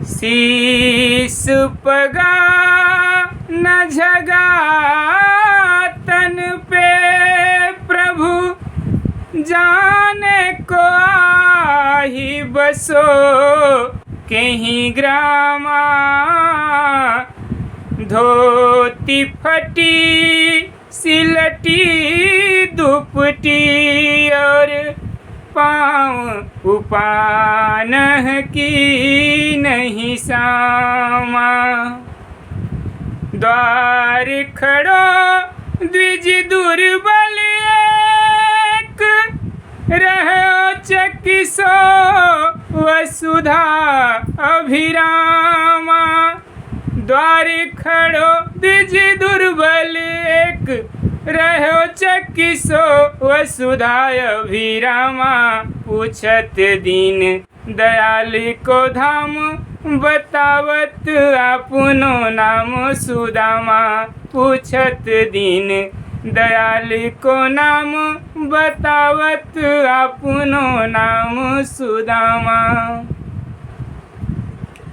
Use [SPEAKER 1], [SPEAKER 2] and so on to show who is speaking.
[SPEAKER 1] शीस पगा न झगा तन पे प्रभु जाने को आही बसो कहीं ग्रामा धोती फटी सिलटी दुपटी और पाँव उपान की नहीं सामा द्वार खड़ो द्विज दुर्बल एक रहो चकिसो वसुधा अभिरामा द्वार खड़ो द्विज दुर्बल एक रहो चकिसो वसुधा अभिरामा पूछत दीन दयाल को धाम बतावत आपनो नाम सुदामा पूछत दीन दयाल को नाम बतावत आपनो नाम सुदामा।